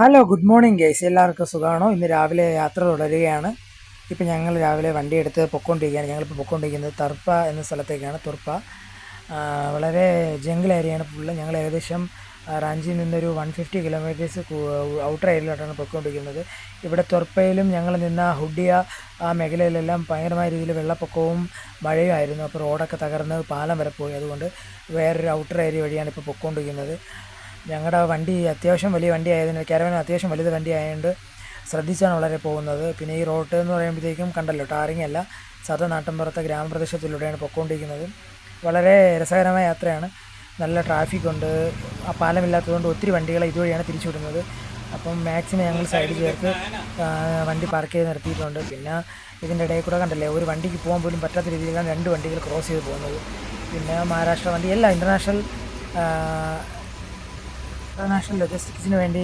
Hello good morning guys, എല്ലാവർക്കും സുഖമാണോ? ഇന്ന് രാവിലെ യാത്ര തുടരുകയാണ്. ഇപ്പം ഞങ്ങൾ രാവിലെ വണ്ടിയെടുത്ത് പൊയ്ക്കൊണ്ടിരിക്കുകയാണ്. ഞങ്ങളിപ്പോൾ പൊയ്ക്കൊണ്ടിരിക്കുന്നത് തർപ്പ എന്ന സ്ഥലത്തേക്കാണ്. തുർപ്പ വളരെ ജംഗിൾ ഏരിയയാണ് ഫുള്ള്. ഞങ്ങൾ ഏകദേശം റാഞ്ചിയിൽ നിന്നൊരു 150 കിലോമീറ്റേഴ്സ് ഔട്ടർ ഏരിയയിലോട്ടാണ് പൊയ്ക്കൊണ്ടിരിക്കുന്നത്. ഇവിടെ തുർപ്പയിലും ഞങ്ങൾ നിന്ന ഹുഡിയ ആ മേഖലയിലെല്ലാം ഭയങ്കരമായ രീതിയിൽ വെള്ളപ്പൊക്കവും മഴയുമായിരുന്നു. അപ്പോൾ റോഡൊക്കെ തകർന്ന് പാലം വരെ പോയി. അതുകൊണ്ട് വേറൊരു ഔട്ടർ ഏരിയ വഴിയാണ് ഇപ്പോൾ പൊയ്ക്കൊണ്ടിരിക്കുന്നത്. ഞങ്ങളുടെ വണ്ടി അത്യാവശ്യം വലിയ വണ്ടി ആയതിനാൽ കാരവൻ അത്യാവശ്യം വലുത് വണ്ടി ആയതുകൊണ്ട് ശ്രദ്ധിച്ചാണ് വളരെ പോകുന്നത്. പിന്നെ ഈ റോഡ് എന്ന് പറയുമ്പോഴത്തേക്കും കണ്ടല്ലോ, ടാറിങ് അല്ല, സാധാ നാട്ടിൻപുറത്തെ ഗ്രാമപ്രദേശത്തിലൂടെയാണ് പൊയ്ക്കൊണ്ടിരിക്കുന്നത്. വളരെ രസകരമായ യാത്രയാണ്. നല്ല ട്രാഫിക് ഉണ്ട്. ആ പാലമില്ലാത്തതുകൊണ്ട് ഒത്തിരി വണ്ടികളെ ഇതുവഴിയാണ് തിരിച്ചുവിടുന്നത്. അപ്പം മാക്സിമം ഞങ്ങൾ സൈഡ് ചേർത്ത് വണ്ടി പാർക്ക് ചെയ്ത് നിർത്തിയിട്ടുണ്ട്. പിന്നെ ഇതിൻ്റെ ഇടയിൽ കൂടെ കണ്ടല്ലേ, ഒരു വണ്ടിക്ക് പോകാൻ പോലും പറ്റാത്ത രീതിയിലാണ് 2 വണ്ടികൾ ക്രോസ് ചെയ്ത് പോകുന്നത്. പിന്നെ മഹാരാഷ്ട്ര വണ്ടി എല്ലാം ഇൻ്റർനാഷണൽ ലോജിസ്റ്റിക്സിന് വേണ്ടി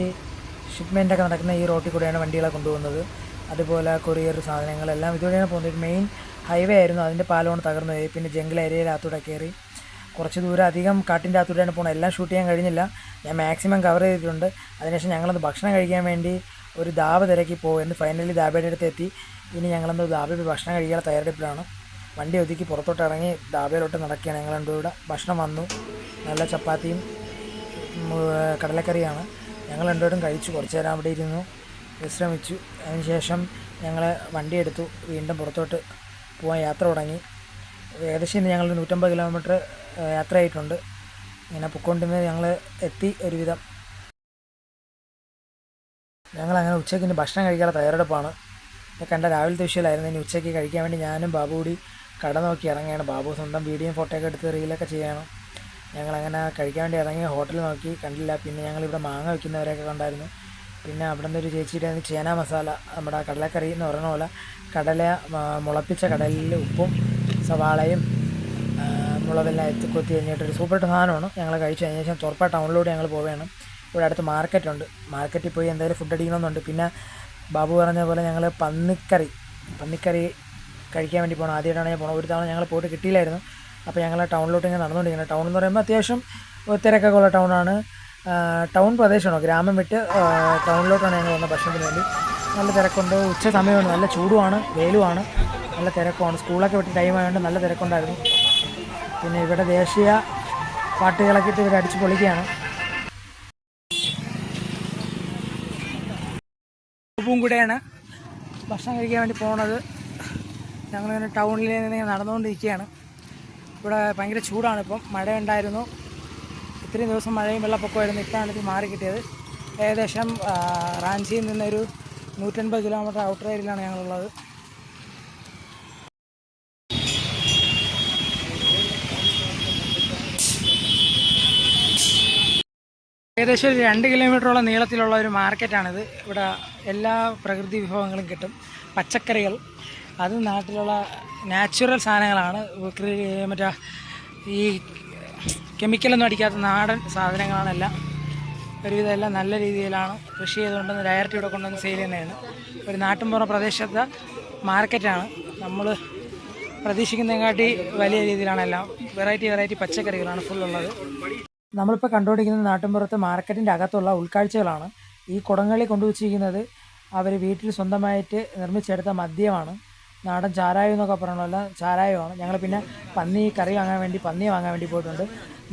ഷിപ്മെൻ്റൊക്കെ നടക്കുന്ന ഈ റോട്ടിൽ കൂടെയാണ് വണ്ടികളെ കൊണ്ടുപോകുന്നത്. അതുപോലെ കൊറിയർ സാധനങ്ങളെല്ലാം ഇതുവഴിയാണ് പോകുന്നത്. മെയിൻ ഹൈവേ ആയിരുന്നു, അതിൻ്റെ പാലമാണ് തകർന്നു പോയി. പിന്നെ ജംഗിൾ ഏരിയയിലകത്തൂടെ കയറി കുറച്ച് ദൂരം അധികം കാട്ടിൻ്റെ അകത്തൂടെയാണ് പോകുന്നത്. എല്ലാം ഷൂട്ട് ചെയ്യാൻ കഴിഞ്ഞില്ല, ഞാൻ മാക്സിമം കവർ ചെയ്തിട്ടുണ്ട്. അതിനുശേഷം ഞങ്ങളത് ഭക്ഷണം കഴിക്കാൻ വേണ്ടി ഒരു ധാബ തിരക്കി പോകുന്നു. ഫൈനലി ധാബയുടെ അടുത്ത് എത്തി. ഇനി ഞങ്ങളെന്ത് ധാബയിൽ ഭക്ഷണം കഴിക്കാനുള്ള തയ്യാറെടുപ്പിലാണ്. വണ്ടി ഒതുക്കി പുറത്തോട്ട് ഇറങ്ങി ധാബയിലോട്ട് നടക്കുകയാണ്. ഞങ്ങൾ രണ്ടുകൂടെ ഭക്ഷണം വന്നു. നല്ല ചപ്പാത്തിയും കടലക്കറിയാണ്. ഞങ്ങൾ രണ്ടുപേരും കഴിച്ചു. കുറച്ച് നേരം അവിടെ ഇരുന്നു വിശ്രമിച്ചു. അതിനുശേഷം ഞങ്ങൾ വണ്ടി എടുത്തു, വീണ്ടും പുറത്തോട്ട് പോകാൻ യാത്ര തുടങ്ങി. ഏകദേശം ഇന്ന് ഞങ്ങൾ 150 കിലോമീറ്റർ യാത്ര ആയിട്ടുണ്ട്. ഇങ്ങനെ പൊയ്ക്കൊണ്ടിരുന്നത് ഞങ്ങൾ എത്തി ഒരുവിധം. ഞങ്ങളങ്ങനെ ഉച്ചയ്ക്ക് ഇനി ഭക്ഷണം കഴിക്കാനുള്ള തയ്യാറെടുപ്പാണ്. കണ്ട രാവിലത്തെ വിഷയമായിരുന്നു. ഇനി ഉച്ചയ്ക്ക് കഴിക്കാൻ വേണ്ടി ഞാനും ബാബു കൂടി കട നോക്കി ഇറങ്ങിയാണ്. ബാബു സ്വന്തം വീഡിയോയും ഫോട്ടോയൊക്കെ എടുത്ത് റീലൊക്കെ ചെയ്യണം. ഞങ്ങളങ്ങനെ കഴിക്കാൻ വേണ്ടി ഇറങ്ങി ഹോട്ടൽ നോക്കി, കണ്ടില്ല. പിന്നെ ഞങ്ങളിവിടെ മാങ്ങ വയ്ക്കുന്നവരെയൊക്കെ കണ്ടായിരുന്നു. പിന്നെ അവിടെ നിന്നൊരു ചേച്ചിയുടെ ചേന മസാല, നമ്മുടെ കടലക്കറി എന്ന് പറയുന്ന പോലെ കടല മുളപ്പിച്ച കടലിൽ ഉപ്പും സവാളയും മുളകെല്ലാം കൊത്തി കഴിഞ്ഞിട്ടൊരു സൂപ്പർ സാധനമാണ്. ഞങ്ങൾ കഴിച്ചു. അതിന് ശേഷം തുറപ്പ ടൗണിലൂടെ ഞങ്ങൾ പോവുകയാണ്. ഇവിടെ അടുത്ത് മാർക്കറ്റുണ്ട്, മാർക്കറ്റിൽ പോയി എന്തായാലും ഫുഡ് അടിക്കണമെന്നുണ്ട്. പിന്നെ ബാബു പറഞ്ഞ പോലെ ഞങ്ങൾ പന്നിക്കറി കഴിക്കാൻ വേണ്ടി പോകണം. ആദ്യമായിട്ടാണ് ഞാൻ പോകണം. ഒരു തവണ ഞങ്ങൾ പോയിട്ട് കിട്ടിയില്ലായിരുന്നു. അപ്പോൾ ഞങ്ങൾ ടൗണിലോട്ട് ഇങ്ങനെ നടന്നുകൊണ്ടിരിക്കുന്നത്. ടൗൺ എന്ന് പറയുമ്പോൾ അത്യാവശ്യം തിരക്കൊക്കെ ഉള്ള ടൗണാണ്. ടൗൺ പ്രദേശമാണോ, ഗ്രാമം വിട്ട് ടൗണിലോട്ടാണ് ഞങ്ങൾ വന്ന ഭക്ഷണത്തിന് വേണ്ടി. നല്ല തിരക്കുണ്ട്. ഉച്ച സമയമാണ്, നല്ല ചൂടുമാണ്, വെയിലുമാണ്, നല്ല തിരക്കുമാണ്. സ്കൂളൊക്കെ വിട്ട് ടൈം ആയതുകൊണ്ട് നല്ല തിരക്കുണ്ടായിരുന്നു. പിന്നെ ഇവിടെ ദേശീയ പാട്ടുകളൊക്കെ ഇട്ട് ഇവർ അടിച്ച് പൊളിക്കുകയാണ്. ും കൂടെയാണ് ഭക്ഷണം കഴിക്കാൻ വേണ്ടി പോകുന്നത്. ഞങ്ങളിങ്ങനെ ടൗണിൽ നിന്ന് നടന്നുകൊണ്ടിരിക്കുകയാണ്. ഇവിടെ ഭയങ്കര ചൂടാണ്. ഇപ്പം മഴ ഉണ്ടായിരുന്നു, ഇത്രയും ദിവസം മഴയും വെള്ളപ്പൊക്കമായിരുന്നു. ഇപ്പോഴാണ് ഇത് മാറി കിട്ടിയത്. ഏകദേശം റാഞ്ചിയിൽ നിന്നൊരു 150 കിലോമീറ്റർ ഔട്ടർ ഏരിയയിലാണ് ഞങ്ങളുള്ളത്. ഏകദേശം ഒരു 2 കിലോമീറ്ററോളം നീളത്തിലുള്ള ഒരു മാർക്കറ്റാണിത്. ഇവിടെ എല്ലാ പ്രകൃതി വിഭവങ്ങളും കിട്ടും. പച്ചക്കറികൾ, അത് നാട്ടിലുള്ള നാച്ചുറൽ സാധനങ്ങളാണ്. മറ്റേ ഈ കെമിക്കലൊന്നും അടിക്കാത്ത നാടൻ സാധനങ്ങളാണെല്ലാം. ഒരുവിധം എല്ലാം നല്ല രീതിയിലാണ് കൃഷി ചെയ്തുകൊണ്ടുവന്ന് ഡയറക്റ്റ് ഇവിടെ കൊണ്ടുവന്ന് സെയിൽ ചെയ്യുന്നതാണ്. ഒരു നാട്ടിൻപുറ പ്രദേശത്തെ മാർക്കറ്റാണ്. നമ്മൾ പ്രതീക്ഷിക്കുന്നതിനെക്കാട്ടി വലിയ രീതിയിലാണ് എല്ലാം. വെറൈറ്റി പച്ചക്കറികളാണ് ഫുള്ളുള്ളത്. നമ്മളിപ്പോൾ കണ്ടുപിടിക്കുന്നത് നാട്ടിൻപുറത്ത് മാർക്കറ്റിൻ്റെ അകത്തുള്ള ഉൾക്കാഴ്ചകളാണ്. ഈ കുടങ്ങളിൽ കൊണ്ടുവച്ചിരിക്കുന്നത് അവർ വീട്ടിൽ സ്വന്തമായിട്ട് നിർമ്മിച്ചെടുത്ത മദ്യമാണ്. നാടൻ ചാരായം എന്നൊക്കെ പറയണമല്ല, ചാരായമാണ്. ഞങ്ങൾ പിന്നെ പന്നിയെ വാങ്ങാൻ വേണ്ടി പോയിട്ടുണ്ട്.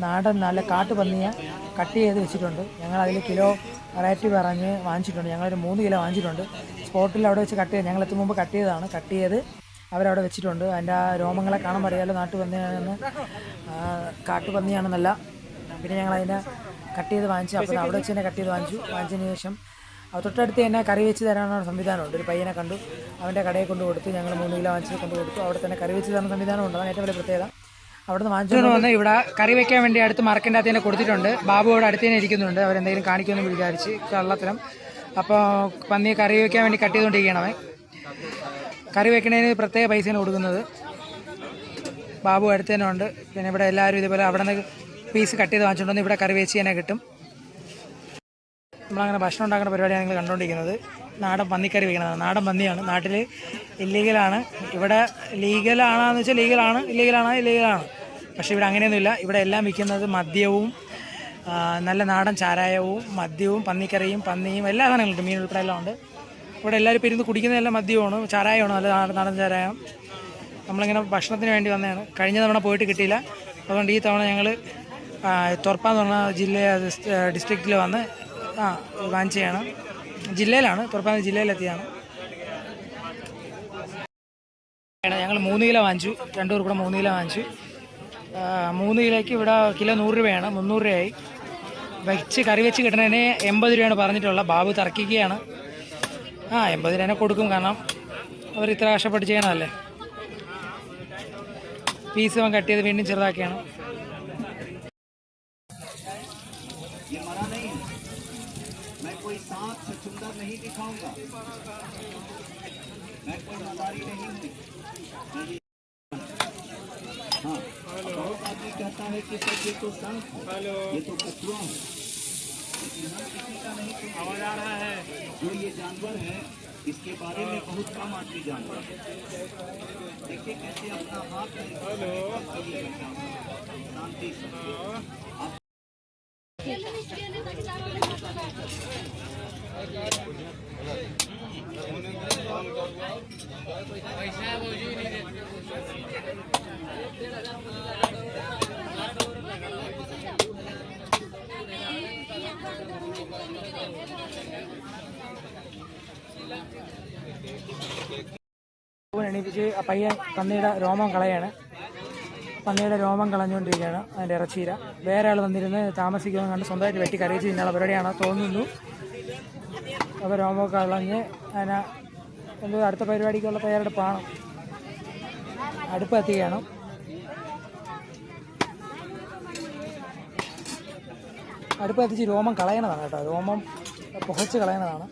നാടൻ നല്ല കാട്ടുപന്നിയെ കട്ട് ചെയ്ത് വെച്ചിട്ടുണ്ട്. ഞങ്ങളതിൽ കിലോ വെറൈറ്റി പറഞ്ഞ് വാങ്ങിച്ചിട്ടുണ്ട്. ഞങ്ങളൊരു 3 കിലോ വാങ്ങിച്ചിട്ടുണ്ട്. സ്പോട്ടിൽ അവിടെ വെച്ച് കട്ട് ചെയ്ത്, ഞങ്ങൾ എത്തും മുമ്പ് കട്ട് ചെയ്ത് അവരവിടെ വെച്ചിട്ടുണ്ട്. അതിൻ്റെ ആ രോമങ്ങളെ കാണാൻ അറിയാമല്ലോ, കാട്ടുപന്നിയാണെന്നല്ല. പിന്നെ ഞങ്ങളതിനെ കട്ട് ചെയ്ത് വാങ്ങിച്ചു. അപ്പോൾ അവിടെ വെച്ച് തന്നെ കട്ട് ചെയ്ത് വാങ്ങിച്ചതിന് ശേഷം തൊട്ടടുത്ത് തന്നെ കറി വെച്ച് തരാനുള്ള സംവിധാനമുണ്ട്. ഒരു പയ്യനെ കണ്ടു, അവൻ്റെ കടയിൽ കൊണ്ട് കൊടുത്തു. ഞങ്ങൾ 3 കിലോ വാങ്ങിച്ച് കൊണ്ട് കൊടുത്തു. അവിടെ തന്നെ കറി വെച്ച് തരുന്ന സംവിധാനമുണ്ട്. അതാണ് ഏറ്റവും വലിയ പ്രത്യേകത. അവിടെ നിന്ന് വാങ്ങിച്ചുകൊണ്ട് വന്ന് ഇവിടെ കറി വെക്കാൻ വേണ്ടി അടുത്ത് മാർക്കറ്റിൻ്റെ അകത്ത് തന്നെ കൊടുത്തിട്ടുണ്ട്. ബാബു അവിടെ അടുത്ത് തന്നെ ഇരിക്കുന്നുണ്ട്. അവരെന്തെങ്കിലും കാണിക്കുമെന്ന് വിചാരിച്ച് കള്ളത്തരം. അപ്പോൾ പന്നിയെ കറി വെക്കാൻ വേണ്ടി കട്ട് ചെയ്തുകൊണ്ടിരിക്കുകയാണ് അവൻ. കറി വെക്കണതിന് പ്രത്യേക പൈസയാണ് കൊടുക്കുന്നത്. ബാബു അടുത്ത് തന്നെ ഉണ്ട്. പിന്നെ ഇവിടെ എല്ലാവരും ഇതുപോലെ അവിടെ നിന്ന് പീസ് കട്ട് ചെയ്ത് വാങ്ങിച്ചുകൊണ്ടുവന്ന് ഇവിടെ കറി വെച്ച് തന്നെ കിട്ടും. നമ്മളങ്ങനെ ഭക്ഷണം ഉണ്ടാക്കുന്ന പരിപാടിയാണ് നിങ്ങൾ കണ്ടുകൊണ്ടിരിക്കുന്നത്. നാടൻ പന്നിക്കറി വയ്ക്കണതാണ്. നാടൻ പന്നിയാണ്. നാട്ടിൽ ഇല്ലീഗലാണ്. ഇവിടെ ലീഗലാണെന്ന് വെച്ചാൽ ലീഗലാണ്, ഇല്ലീഗലാണ്. പക്ഷേ ഇവിടെ അങ്ങനെയൊന്നുമില്ല. ഇവിടെ എല്ലാം വിൽക്കുന്നത് മദ്യവും നല്ല നാടൻ ചാരായവും മദ്യവും പന്നിക്കറിയും പന്നിയും എല്ലാ സാധനങ്ങളുണ്ട്, മീൻ ഉൾപ്പെടെ എല്ലാം ഉണ്ട്. ഇവിടെ എല്ലാവരും ഇപ്പോൾ ഇരുന്ന് കുടിക്കുന്നതെല്ലാം മദ്യമാണ്, ചാരായമാണ്, നല്ല നാടൻ ചാരായം. നമ്മളിങ്ങനെ ഭക്ഷണത്തിന് വേണ്ടി വന്നതാണ്. കഴിഞ്ഞ തവണ പോയിട്ട് കിട്ടിയില്ല, അതുകൊണ്ട് ഈ തവണ ഞങ്ങൾ തുറപ്പ എന്ന് പറഞ്ഞ ഡിസ്ട്രിക്റ്റിൽ വന്ന് വാങ്ങിച്ചതാണ്. ജില്ലയിലാണ്, തുറപ്പ ജില്ലയിലെത്തിയാണ്. ഞങ്ങൾ 3 കിലോ വാങ്ങിച്ചു, 2 പേർ കൂടെ 3 കിലോ വാങ്ങിച്ചു. 3 കിലോയ്ക്ക് ഇവിടെ കിലോ 100 രൂപയാണ്, 300 രൂപയായി. കറി വെച്ച് കിട്ടുന്നതിന് 80 രൂപയാണ് പറഞ്ഞിട്ടുള്ളത്. ബാബു തർക്കിക്കുകയാണ്. 80 രൂപ കൊടുക്കും, കാരണം അവർ ഇത്ര കഷ്ടപ്പെട്ട് ചെയ്യണമല്ലേ. പീസ് അവൻ കട്ട് ചെയ്ത് വീണ്ടും ചെറുതാക്കിയാണ്. आवाज आ रहा है। जो ये जानवर है इसके बारे में बहुत कम आदमी जानता है। देखिए कैसे अपना हाथ शांति से എണീപ്പിച്ച് പയ്യൻ പന്നിയുടെ രോമം കളയാണ്. പന്നിയുടെ രോമം കളഞ്ഞുകൊണ്ടിരിക്കുകയാണ്, അതിൻ്റെ ഇറച്ചീര. വേറെ ആൾ വന്നിരുന്ന് താമസിക്കുമെന്ന് കണ്ട് സ്വന്തമായിട്ട് വെട്ടി കറിയിച്ച് തിന്നാനുള്ള പരിപാടിയാണ് തോന്നുന്നു. അപ്പോൾ രോമമൊക്കെ കളഞ്ഞ് അതിനെ എന്തോ അടുത്ത പരിപാടിക്കുള്ള തയ്യാറെടുപ്പാണ്. അടുപ്പ് കത്തിക്കുകയാണ്. അടുപ്പ് കത്തിച്ച് രോമം കളയണതാണ് കേട്ടോ, രോമം പുകച്ച് കളയണതാണ്.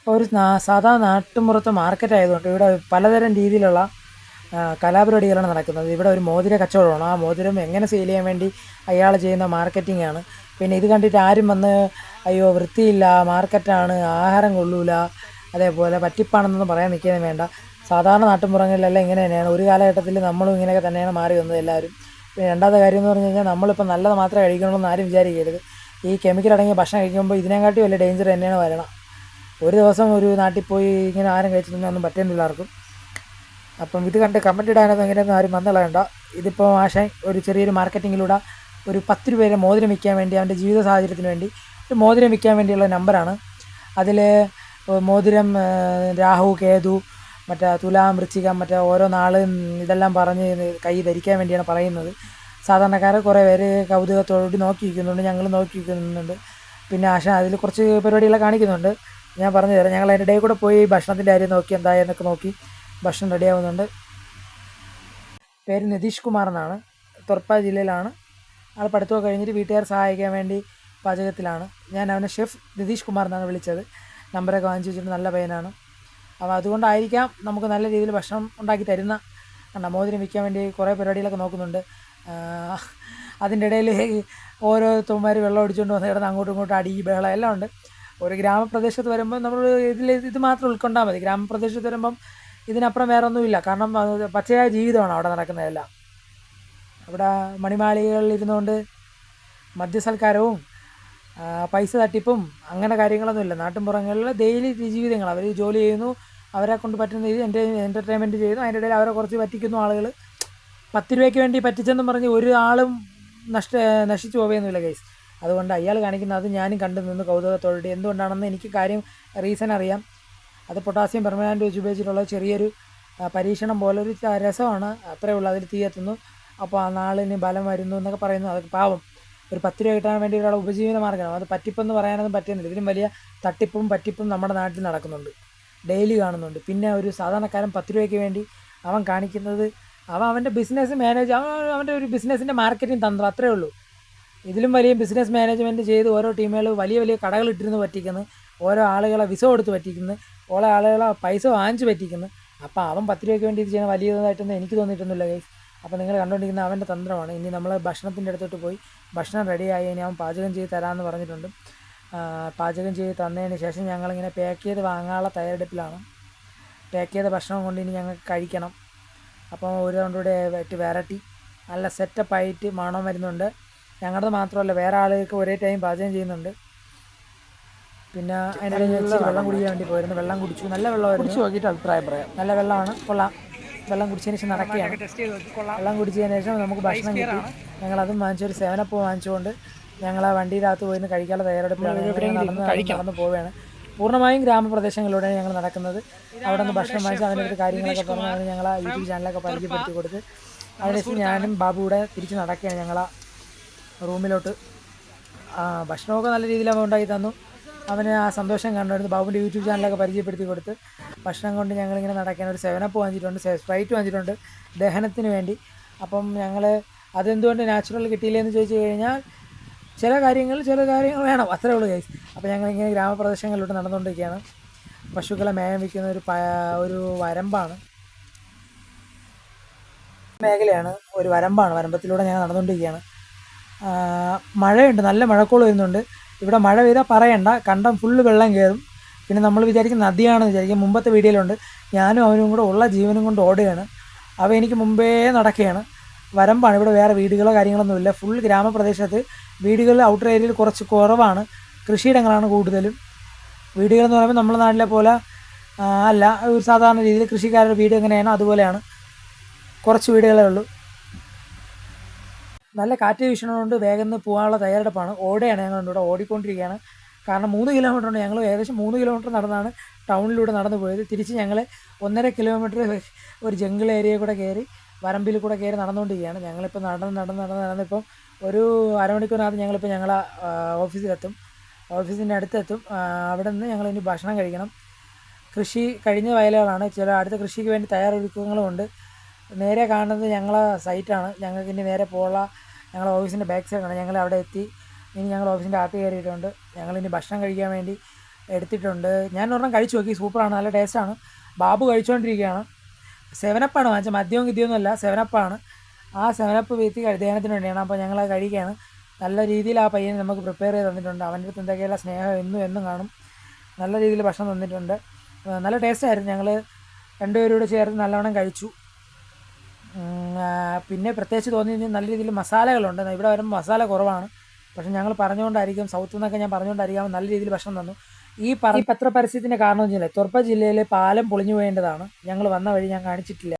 ഒരു സാധാ നാട്ടുമ്പുറത്തെ മാർക്കറ്റ് ആയതുകൊണ്ട് ഇവിടെ പലതരം രീതിയിലുള്ള കലാപരിപാടികളാണ് നടക്കുന്നത്. ഇവിടെ ഒരു മോതിര കച്ചവടമാണ്. ആ മോതിരം എങ്ങനെ സെയിൽ ചെയ്യാൻ വേണ്ടി അയാൾ ചെയ്യുന്ന മാർക്കറ്റിംഗ് ആണ്. പിന്നെ ഇത് കണ്ടിട്ട് ആരും വന്ന് അയ്യോ വൃത്തിയില്ല, മാർക്കറ്റാണ്, ആഹാരം കൊള്ളൂല, അതേപോലെ പറ്റിപ്പാണെന്നൊന്നും പറയാൻ നിൽക്കുന്നത് വേണ്ട. സാധാരണ നാട്ടുമ്പുറങ്ങളിലെല്ലാം ഇങ്ങനെ തന്നെയാണ്. ഒരു കാലഘട്ടത്തിൽ നമ്മളും ഇങ്ങനെയൊക്കെ തന്നെയാണ് മാറി വന്നത് എല്ലാവരും. പിന്നെ രണ്ടാമത്തെ കാര്യം എന്ന് പറഞ്ഞു കഴിഞ്ഞാൽ നമ്മളിപ്പോൾ നല്ലത് മാത്രമേ കഴിക്കണമെന്ന് ആരും വിചാരിക്കരുത്. ഈ കെമിക്കൽ അടങ്ങിയ ഭക്ഷണം കഴിക്കുമ്പോൾ ഇതിനെക്കാട്ടി വലിയ ഡേഞ്ചർ തന്നെയാണ് വരണം. ഒരു ദിവസം ഒരു നാട്ടിൽ പോയി ഇങ്ങനെ ആരും കഴിച്ചിട്ടൊന്നും പറ്റുന്നില്ല ആർക്കും. അപ്പം ഇത് കണ്ട് കമൻറ്റ് ഇടാനൊന്നും എങ്ങനെയൊന്നും ആരും വന്നുകളയണ്ട. ഇതിപ്പോൾ ആശാൻ ഒരു ചെറിയൊരു മാർക്കറ്റിങ്ങിലൂടെ ഒരു 10 രൂപ മോതിരം വിൽക്കാൻ വേണ്ടി, അവൻ്റെ ജീവിത സാഹചര്യത്തിന് വേണ്ടി ഒരു മോതിരം വിൽക്കാൻ വേണ്ടിയുള്ള നമ്പറാണ്. അതിൽ മോതിരം രാഹു, കേതു, മറ്റേ തുലാം, വൃശ്ചികം, മറ്റേ ഓരോ നാള് ഇതെല്ലാം പറഞ്ഞ് കൈ ധരിക്കാൻ വേണ്ടിയാണ് പറയുന്നത്. സാധാരണക്കാർ കുറേ പേര് കൗതുകത്തോടുകൂടി നോക്കിയിരിക്കുന്നുണ്ട്, ഞങ്ങൾ നോക്കിയിരിക്കുന്നുണ്ട്. പിന്നെ ആശാൻ അതിൽ കുറച്ച് പരിപാടികളൊക്കെ കാണിക്കുന്നുണ്ട്. ഞാൻ പറഞ്ഞു തരാം. ഞങ്ങൾ അതിൻ്റെ ഇടയിൽ കൂടെ പോയി ഭക്ഷണത്തിൻ്റെ കാര്യം നോക്കി എന്തായെന്നൊക്കെ നോക്കി ഭക്ഷണം റെഡിയാവുന്നുണ്ട്. പേര് നിതീഷ് കുമാർ എന്നാണ്, തുറപ്പ ജില്ലയിലാണ്. ആൾ പഠിത്തമൊക്കെ കഴിഞ്ഞിട്ട് വീട്ടുകാർ സഹായിക്കാൻ വേണ്ടി പാചകത്തിലാണ്. ഞാൻ അവനെ ഷെഫ് നിതീഷ് കുമാർ എന്നാണ് വിളിച്ചത്. നമ്പറൊക്കെ വാങ്ങിച്ചു വെച്ചിട്ട് നല്ല പയ്യനാണ്. അപ്പോൾ അതുകൊണ്ടായിരിക്കാം നമുക്ക് നല്ല രീതിയിൽ ഭക്ഷണം ഉണ്ടാക്കി തരുന്ന. മോതിരം വിൽക്കാൻ വേണ്ടി കുറേ പരിപാടികളൊക്കെ നോക്കുന്നുണ്ട്. അതിൻ്റെ ഇടയിൽ ഓരോരുത്തന്മാർ വെള്ളം അടിച്ചുകൊണ്ട് വന്ന് കിടന്ന് അങ്ങോട്ടും ഇങ്ങോട്ടും അടി ബഹളം എല്ലാം ഉണ്ട്. ഒരു ഗ്രാമപ്രദേശത്ത് വരുമ്പോൾ നമ്മൾ ഇത് മാത്രം ഉൾക്കൊണ്ടാൽ മതി. ഗ്രാമപ്രദേശത്ത് വരുമ്പം ഇതിനപ്പുറം വേറെ ഒന്നുമില്ല. കാരണം പച്ചയായ ജീവിതമാണ് അവിടെ നടക്കുന്നതെല്ലാം. അവിടെ മണിമാളികകളിൽ ഇരുന്നുകൊണ്ട് മദ്യസൽക്കാരവും പൈസ തട്ടിപ്പും അങ്ങനെ കാര്യങ്ങളൊന്നുമില്ല. നാട്ടിൻപുറങ്ങളിൽ ഡെയിലി ജീവിതങ്ങൾ, അവർ ജോലി ചെയ്യുന്നു, അവരെ കൊണ്ട് പറ്റുന്ന രീതി എൻ്റർടൈൻമെൻറ്റ് ചെയ്യുന്നു. അതിൻ്റെ ഇടയിൽ അവരെ കുറച്ച് പറ്റിക്കുന്നു ആളുകൾ. 10 രൂപയ്ക്ക് വേണ്ടി പറ്റിച്ചെന്നും പറഞ്ഞ് ഒരു ആളും നശിച്ചു പോവുകയൊന്നുമില്ല ഗൈസ്. അതുകൊണ്ട് അയാൾ കാണിക്കുന്നത് അത് ഞാനും കണ്ടു നിന്ന് കൗതുകത്തോടെ. എന്തുകൊണ്ടാണെന്ന് എനിക്ക് കാര്യം റീസൺ അറിയാം. അത് പൊട്ടാസ്യം പെർമാനൻ്റ് വെച്ച് ഉപയോഗിച്ചിട്ടുള്ള ചെറിയൊരു പരീക്ഷണം പോലെ ഒരു രസമാണ്, അത്രയേ ഉള്ളൂ. അതിൽ തീ എത്തുന്നു, അപ്പോൾ ആ നാളിന് ബലം വരുന്നു എന്നൊക്കെ പറയുന്നു. അതൊക്കെ പാവം, ഒരു 10 രൂപ കിട്ടാൻ വേണ്ടി ഒരാളെ ഉപജീവന മാർഗ്ഗമാണ്. അത് പറ്റിപ്പെന്ന് പറയാനൊന്നും പറ്റുന്നില്ല. ഇതിലും വലിയ തട്ടിപ്പും പറ്റിപ്പും നമ്മുടെ നാട്ടിൽ നടക്കുന്നുണ്ട്, ഡെയിലി കാണുന്നുണ്ട്. പിന്നെ ഒരു സാധാരണക്കാരൻ 10 രൂപയ്ക്ക് വേണ്ടി അവൻ കാണിക്കുന്നത്, അവൻ്റെ ബിസിനസ് മാനേജ്, അവൻ്റെ ഒരു ബിസിനസ്സിൻ്റെ മാർക്കറ്റിംഗ് തന്ത്രം, അത്രയേ ഉള്ളൂ. ഇതിലും വലിയ ബിസിനസ് മാനേജ്മെൻറ്റ് ചെയ്ത് ഓരോ ടീമുകൾ വലിയ വലിയ കടകളിട്ടിരുന്ന് പറ്റിക്കുന്നു, ഓരോ ആളുകളെ വിസ കൊടുത്ത് പറ്റിക്കുന്നു, ഓരോ ആളുകളെ പൈസ വാങ്ങിച്ച് പറ്റിക്കുന്നു. അപ്പോൾ അവൻ 10 രൂപയ്ക്ക് വേണ്ടി ഇത് ചെയ്യുന്ന വലിയതായിട്ടൊന്നും എനിക്ക് തോന്നിയിട്ടൊന്നുമില്ല ഗൈസ്. അപ്പോൾ നിങ്ങൾ കണ്ടുകൊണ്ടിരിക്കുന്ന അവൻ്റെ തന്ത്രമാണ്. ഇനി നമ്മൾ ഭക്ഷണത്തിൻ്റെ അടുത്തോട്ട് പോയി, ഭക്ഷണം റെഡിയായി, ഇനി അവൻ പാചകം ചെയ്ത് തരാമെന്ന് പറഞ്ഞിട്ടുണ്ട്. പാചകം ചെയ്ത് തന്നതിന് ശേഷം ഞങ്ങളിങ്ങനെ പാക്ക് ചെയ്ത് വാങ്ങാനുള്ള തയ്യാറെടുപ്പിലാണ്. പാക്ക് ചെയ്ത ഭക്ഷണം കൊണ്ട് ഇനി ഞങ്ങൾക്ക് കഴിക്കണം. അപ്പോൾ ഒരു റൗണ്ട് കൂടെ വരട്ടി നല്ല സെറ്റപ്പായിട്ട് മണം വരുന്നുണ്ട്. ഞങ്ങളുടെ മാത്രമല്ല, വേറെ ആളുകൾക്ക് ഒരേ ടൈം പാചകം ചെയ്യുന്നുണ്ട്. പിന്നെ അതിൻ്റെ വെള്ളം കുടിക്കാൻ വേണ്ടി പോയിരുന്നു. വെള്ളം കുടിച്ചു, നല്ല വെള്ളമായിരുന്നു. നോക്കിയിട്ട് അഭിപ്രായം പറയാം. നല്ല വെള്ളമാണ്, കൊള്ളാം. വെള്ളം കുടിച്ചതിന് ശേഷം നടക്കുകയാണ്. വെള്ളം കുടിച്ചതിന് ശേഷം നമുക്ക് ഭക്ഷണം കിട്ടി. ഞങ്ങളതും വാങ്ങിച്ചു, ഒരു 7up വാങ്ങിച്ചുകൊണ്ട് ഞങ്ങൾ ആ വണ്ടിയിനകത്ത് പോയി കഴിക്കാനുള്ള തയ്യാറെടുപ്പിലാണ്. നടന്ന് പോവുകയാണ്. പൂർണ്ണമായും ഗ്രാമപ്രദേശങ്ങളിലൂടെയാണ് ഞങ്ങൾ നടക്കുന്നത്. അവിടെ നിന്ന് ഭക്ഷണം വാങ്ങിച്ച് അതിൻ്റെ കാര്യങ്ങളൊക്കെ പറഞ്ഞ് അതിന് ഞങ്ങൾ യൂട്യൂബ് ചാനലൊക്കെ പരിചയപ്പെടുത്തി കൊടുത്ത് അതിനുശേഷം ഞാനും ബാബു കൂടെ തിരിച്ച് നടക്കുകയാണ് ഞങ്ങൾ റൂമിലോട്ട്. ഭക്ഷണമൊക്കെ നല്ല രീതിയിൽ അവൻ ഉണ്ടാക്കി തന്നു. അവന് ആ സന്തോഷം കണ്ടുവരുന്നു. ബാബുവിൻ്റെ യൂട്യൂബ് ചാനലൊക്കെ പരിചയപ്പെടുത്തി കൊടുത്ത് ഭക്ഷണം കൊണ്ട് ഞങ്ങളിങ്ങനെ നടക്കാൻ ഒരു 7up വാങ്ങിച്ചിട്ടുണ്ട്, സ്പ്രൈറ്റ് വാങ്ങിച്ചിട്ടുണ്ട് ദഹനത്തിന് വേണ്ടി. അപ്പം ഞങ്ങൾ അതെന്തുകൊണ്ട് നാച്ചുറൽ കിട്ടിയില്ലെന്ന് ചോദിച്ചു കഴിഞ്ഞാൽ ചില കാര്യങ്ങൾ വേണം, അത്രേ ഉള്ളൂ ഗൈസ്. അപ്പോൾ ഞങ്ങളിങ്ങനെ ഗ്രാമപ്രദേശങ്ങളിലോട്ട് നടന്നുകൊണ്ടിരിക്കുകയാണ്. പശുക്കളെ മേയം വയ്ക്കുന്ന ഒരു വരമ്പാണ്, മേഖലയാണ്, ഒരു വരമ്പാണ്. വരമ്പത്തിലൂടെ ഞങ്ങൾ നടന്നുകൊണ്ടിരിക്കുകയാണ്. മഴയുണ്ട്, നല്ല മഴക്കോൾ വരുന്നുണ്ട്. ഇവിടെ മഴ പെയ്താൽ പറയണ്ട, കണ്ടം ഫുള്ള് വെള്ളം കയറും. പിന്നെ നമ്മൾ വിചാരിക്കും നദിയാണെന്ന് വിചാരിക്കും. മുമ്പത്തെ വീഡിയോയിലുണ്ട്, ഞാനും അവനും കൂടെ ഉള്ള ജീവനും കൊണ്ട് ഓടുകയാണ്. അവ എനിക്ക് മുമ്പേ നടക്കുകയാണ്. വരമ്പാണ്, ഇവിടെ വേറെ വീടുകളോ കാര്യങ്ങളൊന്നുമില്ല. ഫുൾ ഗ്രാമപ്രദേശത്ത് വീടുകൾ ഔട്ടർ ഏരിയയിൽ കുറച്ച് കുറവാണ്, കൃഷിയിടങ്ങളാണ് കൂടുതലും. വീടുകളെന്ന് പറയുമ്പോൾ നമ്മുടെ നാട്ടിലെ പോലെ അല്ല, ഒരു സാധാരണ രീതിയിൽ കൃഷിക്കാരുടെ വീട് എങ്ങനെയാണോ അതുപോലെയാണ്, കുറച്ച് വീടുകളേ ഉള്ളൂ. നല്ല കാറ്റ് വീശണതുകൊണ്ട് വേഗം പോകാനുള്ള തയ്യാറെടുപ്പാണ്. ഓടുകയാണ്, ഞങ്ങളിവിടെ ഓടിക്കൊണ്ടിരിക്കുകയാണ്. കാരണം 3 കിലോമീറ്റർ ഉണ്ട്. ഞങ്ങൾ ഏകദേശം 3 കിലോമീറ്റർ നടന്നാണ് ടൗണിലൂടെ നടന്നു പോയത്. തിരിച്ച് ഞങ്ങൾ 1.5 കിലോമീറ്റർ ഒരു ജംഗിൾ ഏരിയ കൂടെ കയറി, വരമ്പിൽ കൂടെ കയറി നടന്നുകൊണ്ടിരിക്കുകയാണ്. ഞങ്ങളിപ്പോൾ നടന്നിപ്പം ഒരു അരമണിക്കൂറിനകത്ത് ഞങ്ങളിപ്പോൾ ഞങ്ങളെ ഓഫീസിൻ്റെ അടുത്തെത്തും. അവിടെ നിന്ന് ഞങ്ങളിനി ഭക്ഷണം കഴിക്കണം. കൃഷി കഴിഞ്ഞ വയലുകളാണ്, ചില അടുത്ത കൃഷിക്ക് വേണ്ടി തയ്യാറെടുപ്പുകളുമുണ്ട്. നേരെ കാണുന്നത് ഞങ്ങളെ സൈറ്റാണ്. ഞങ്ങൾക്ക് ഇനി നേരെ പോകാനുള്ള ഞങ്ങളുടെ ഓഫീസിൻ്റെ ബാക്ക് സൈഡാണ്. ഞങ്ങൾ അവിടെ എത്തി. ഇനി ഞങ്ങൾ ഓഫീസിൻ്റെ അകത്ത് കയറിയിട്ടുണ്ട്. ഞങ്ങളിനി ഭക്ഷണം കഴിക്കാൻ വേണ്ടി എടുത്തിട്ടുണ്ട്. ഞാൻ ഒരെണ്ണം കഴിച്ചു നോക്കി, സൂപ്പറാണ്, നല്ല ടേസ്റ്റാണ്. ബാബു കഴിച്ചുകൊണ്ടിരിക്കുകയാണ്. 7up വാങ്ങിച്ചത്, മദ്യവും കിദ്യമൊന്നുമല്ല, 7up. ആ 7up വീത്തി ധ്യാനത്തിന് വേണ്ടിയാണ്. അപ്പോൾ ഞങ്ങൾ കഴിക്കുകയാണ്. നല്ല രീതിയിൽ ആ പയ്യനെ നമുക്ക് പ്രിപ്പയർ ചെയ്ത് തന്നിട്ടുണ്ട്. അവൻ്റെ അടുത്ത് എന്തൊക്കെയുള്ള സ്നേഹം എന്നും കാണും. നല്ല രീതിയിൽ ഭക്ഷണം തന്നിട്ടുണ്ട്, നല്ല ടേസ്റ്റായിരുന്നു. ഞങ്ങൾ രണ്ടുപേരോട് ചേർത്ത് നല്ലവണ്ണം കഴിച്ചു. പിന്നെ പ്രത്യേകിച്ച് തോന്നി നല്ല രീതിയിൽ മസാലകളുണ്ട്. ഇവിടെ വരുമ്പോൾ മസാല കുറവാണ്, പക്ഷേ ഞങ്ങൾ പറഞ്ഞുകൊണ്ടായിരിക്കും, സൗത്തിൽ നിന്നൊക്കെ ഞാൻ പറഞ്ഞുകൊണ്ടായിരിക്കും നല്ല രീതിയിൽ ഭക്ഷണം തന്നു. ഈ പത്ര പരസ്യത്തിൻ്റെ കാരണം വെച്ചാൽ തുർപ്പ ജില്ലയിലെ പാലം പൊളിഞ്ഞു പോകേണ്ടതാണ്. ഞങ്ങൾ വന്ന വഴി ഞാൻ കാണിച്ചിട്ടില്ല.